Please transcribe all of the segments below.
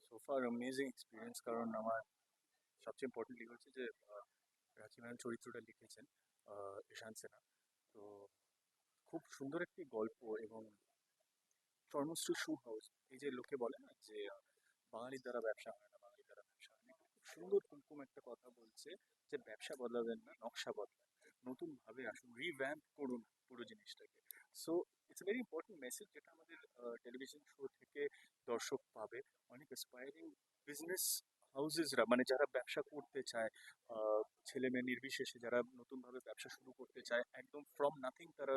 So far amazing experience, কারণ আমার সবচেয়ে ইম্পর্টেন্টলি হচ্ছে যে রাখি ম্যাম চরিত্রটা লিখেছেন ঈশান সেনা। তো খুব সুন্দর একটি গল্প, এবং চর্মশ্রী শু হাউস, এই যে লোকে বলে না যে বাঙালির দ্বারা ব্যবসা হয় না, বাঙালির দ্বারা ব্যবসা হয় না, খুব সুন্দর কুমকুম একটা কথা বলছে যে ব্যবসা বদলাবেন না, নকশা বদলান, নতুন ভাবে আসুন, রিভ্যাম্প করুন পুরো জিনিসটাকে। So it's very important message, যেটা আমাদের টেলিভিশন শো থেকে দর্শক পাবে। অনেক অ্যাসপায়ারিং বিজনেস হাউসেসরা, মানে যারা ব্যবসা করতে চায়, ছেলে মেয়ে নির্বিশেষে যারা নতুনভাবে ব্যবসা শুরু করতে চায়, একদম ফ্রম নাথিং তারা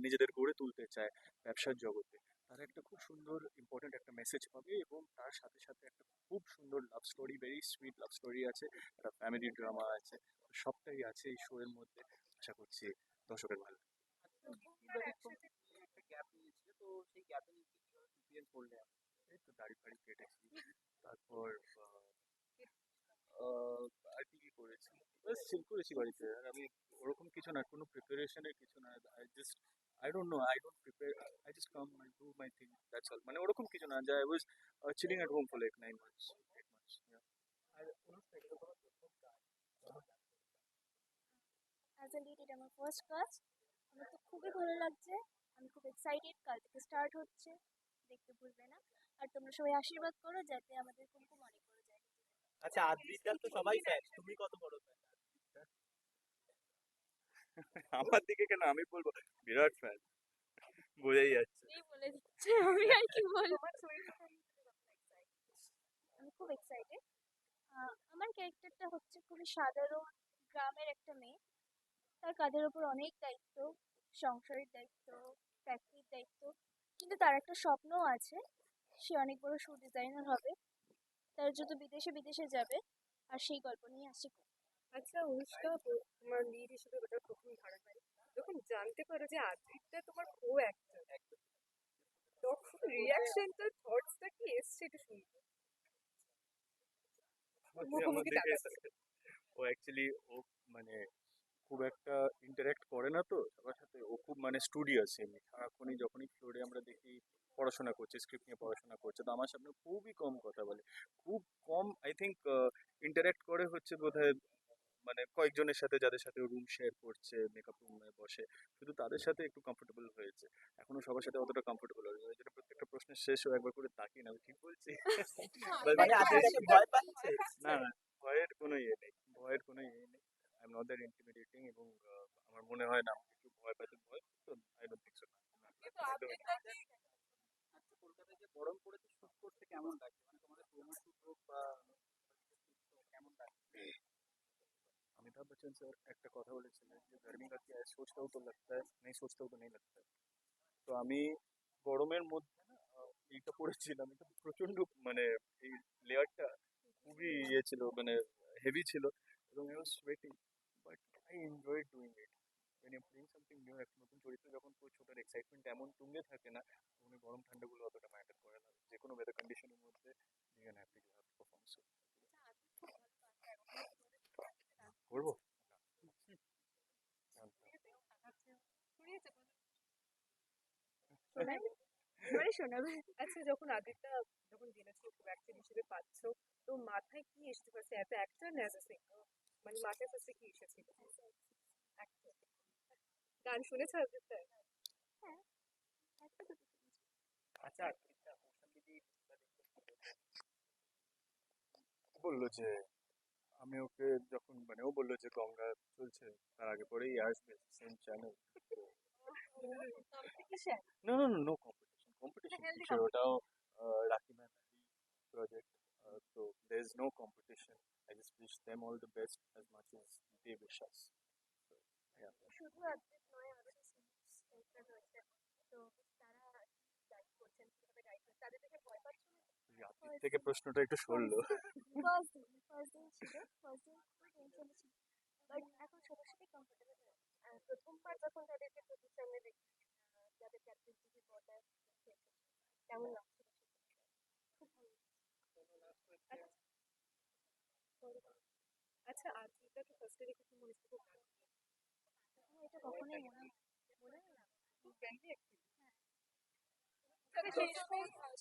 নিজেদের গড়ে তুলতে চায় ব্যবসার জগতে, তারা একটা খুব সুন্দর ইম্পর্টেন্ট একটা মেসেজ পাবে। এবং তার সাথে সাথে একটা খুব সুন্দর love story, very sweet love story আছে, একটা ফ্যামিলি ড্রামা আছে, সবটাই আছে এই শো এর মধ্যে। আশা করছি দর্শকের ভালো লাগবে। এই তো দাড়ি ফাড়ি কেটেছি, তারপর আর কি কি করেছি, বাস চিল করেছি বাড়িতে। আর আমি ওরকম কিছু না, কোনো প্রিপারেশনের কিছু না, I don't know, I don't prepare, I just come, I do my thing, that's all. মানে ওরকম কিছু না, যে I was chilling at home for like 9 months, 8 months। As a lead এটা আমার ফার্স্ট কাজ। আমার তো খুবই ভালো লাগছে। আমি খুব এক্সাইটেড, কাল থেকে স্টার্ট হচ্ছে, দেখতে ভুলবে না। আর তোমরা সবাই আশীর্বাদ করো যাতে আমাদের কুমকুম অনেক বড় যায়। আচ্ছা, আদ্রিতার তো সবাই ফ্যান, তুমি কত বড় ফ্যান? আমার দিকে কেন, আমি বলবো বিরাট ফ্যান, বোঝাই যাচ্ছে। এই বলে দিচ্ছে, আমি আর কি বলবো। আমি খুব এক্সাইটেড। আমার ক্যারেক্টারটা হচ্ছে খুবই সাধারণ গ্রামের একটা মেয়ে। তার কাঁধের ওপর অনেক দায়িত্ব, সংসারের দায়িত্ব, ফ্যাক্টরির দায়িত্ব, কিন্তু তার একটা স্বপ্নও আছে। সে অনেক বড় শু ডিজাইনার হবে, তার জন্য বিদেশে বিদেশে যাবে, আর সেই গল্প নিয়ে আসছে। আচ্ছা অনুষ্কা, তোমার লিড হিসেবে ওটার প্রথম ধারাবাহিক যখন জানতে পারো যে আদ্রিকটা তোমার কো অ্যাক্টর, তখন রিয়াকশনটা, থটসটা কি এসছে একটু শুনবো। আমার মুখোমুখি দেখে তাকাচ্ছে। ও অ্যাকচুয়ালি, ও মানে খুব একটা ইন্টারঅ্যাক্ট করে না তো সবার সাথে, ও খুব মানে স্টুডিয়াস এমনি, সারাক্ষণই যখনই ফ্লোরে আমরা দেখি পড়াশোনা করছে, স্ক্রিপ্ট নিয়ে পড়াশোনা করছে, তো আমার সামনে খুবই কম কথা বলে, খুব কম। আই থিঙ্ক ইন্টারঅ্যাক্ট করে হচ্ছে বোধহয় মানে কয়েকজনের সাথে, যাদের সাথে রুম শেয়ার করছে, মেকআপ রুমে বসে, শুধু তাদের সাথে একটু কমফোর্টেবল হয়েছে, এখনো সবার সাথে অতটা কমফোর্টেবল হয়েছে, ওই জন্য প্রত্যেকটা প্রশ্নের শেষও একবার করে তাকিয়ে না, আমি ঠিক বলছি? মানে আদ্রিতা কি ভয় পাচ্ছে? না না, ভয়ের কোনো ইয়ে নেই, ভয়ের কোনো ইয়ে নেই। আই এম নট দ্যাট ইন্টিমিডেটিং, এবং আমার মনে হয় না আমাকে কেউ ভয় পাচ্ছে, ভয় তো আই ডোন্ট থিংক সো। কিন্তু আদ্রিতা কলকাতায় যে গরম পড়েছে, শুট করতে কেমন লাগছে? মানে তোমাদের প্রোমো শুট হোক বা কেমন লাগছে? अमिताभ बच्चन सर একটা কথা বলেছিলেন যে गर्मी का क्या है, सोचता हूँ तो लगता है, नहीं सोचता हूँ तो नहीं लगता है। তো আমি গরমের মধ্যে না এইটা পরেছিলাম, এটা প্রচন্ড মানে এই লেয়ারটা খুবই ইয়ে ছিল, মানে হেভি ছিল, এবং I was sweating, but I enjoy doing it. when you're playing something new, একটা নতুন চরিত্র যখন করছো, ওটার এক্সাইটমেন্ট এমন তুঙ্গে থাকে না, তখন এই গরম ঠান্ডাগুলো অতটা ম্যাটার করে না, যে কোনো ওয়েদার কন্ডিশনের মধ্যে you can happy to have performance করবো। শুনিয়েছে তো? শোনাবে, এবারে শোনাবে। আচ্ছা, যখন আদ্রিতা যখন জেনেছো খুব অ্যাক্টর হিসেবে পাচ্ছ, তো মাথায় কি এসেছে ফার্স্টে, এত অ্যাক্টর না অ্যাজ এ সিঙ্গার, মানে মাথায় ফার্স্টে কি এসেছিল? Actor। গান শুনেছো আদ্রিতা? হ্যাঁ, একটা দুটো শুনেছি। আচ্ছা আদ্রিতা, মৌসুমী দিদি বললো যে আমি ওকে যখন মানে ও বললো যে গঙ্গা চলছে, তার আগে পরেই আসবে same channel. Competition. No no no, no competition, competition healthy কিসের, ওটাও রাখি ম্যামেরই প্রজেক্ট, তো there is no competition. I just wish them all the best as much as they wish us. So, yeah. শুধু অদ্ভুত নয়, আরো সেন্টার রয়েছে, তো তারা গাইড করছেন, কিভাবে গাইড করছেন, তাদের দেখে ভয় পাচ্ছ না? রাত্রির থেকে প্রশ্নটা একটু সরলো। ফার্স্ট দিন ছিল, ফার্স্ট দিন খুবই টেনশনে ছিল, বাট এখন সবার সাথে কমফোর্টেবল হয়ে গেছে। প্রথমবার যখন তাদেরকে প্রচুর সামনে দেখি, যাদের ক্যাপ্টেন টিভি বর্ডার, কেমন লাগছিল সেটা খুব ভালো লাগছে। আচ্ছা, আদ্রিতাকে ফার্স্টে দেখে কি মনে হচ্ছে খুব ভালো, আমার এটা কখনোই মনে হয় না। খুব ফ্রেন্ডলি অ্যাক্টিভ। তবে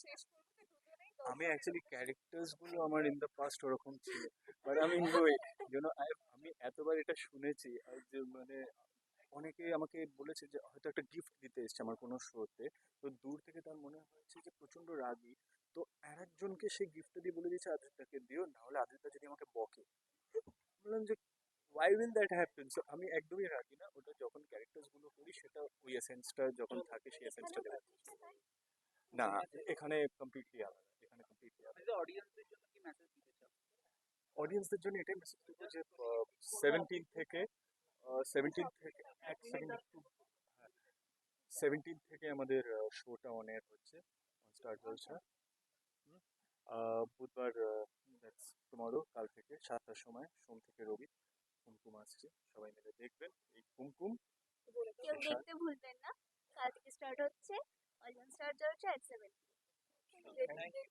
শেষ করবো তো আমি অ্যাকচুয়ালি ক্যারেক্টার্স গুলো আমার ইন দ্য পাস্ট ওরকম ছিল, বাট আমি নই, আমি এতবার এটা শুনেছি আর যে মানে অনেকে আমাকে বলেছে যে হয়তো একটা গিফট দিতে এসছে আমার কোনো শোতে, তো দূর থেকে তার মনে হয়েছে যে প্রচন্ড রাগী, তো আর একজনকে সে গিফটটা দিয়ে বলে দিয়েছে আদ্রিতাকে দিও, নাহলে আদ্রিতা যদি আমাকে বকে। বললাম যে why will that happen, so আমি একদমই রাগি না, ওটা যখন ক্যারেক্টার্স গুলো করি সেটা ওই এসেন্সটা যখন থাকে সেই এসেন্সটা এখানেও দেওয়া। প্রত্যেকটা তাই? না, এখানে কমপ্লিটলি আলাদা, এখানে কমপ্লিটলি আলাদা। যে অডিয়েন্সদের জন্য কি মেসেজ দিতে চাও? অডিয়েন্সদের জন্য এটাই মেসেজ দেবো যে 17 থেকে 17 থেকে এক সেকেন্ড একটু, 17 থেকে আমাদের শোটা অন এয়ার হচ্ছে স্টার জলসা। হুম, বুধবার, টুমরো, কাল থেকে 7টার সময়, সোম থেকে রবি। কুমকুম আসছে, সবাই মিলে দেখবেন এই কুমকুম। কেউ এশা দেখতে ভুলবেন না, কাল থেকে স্টার্ট হচ্ছে। All star Jalsha at 7। Thank you.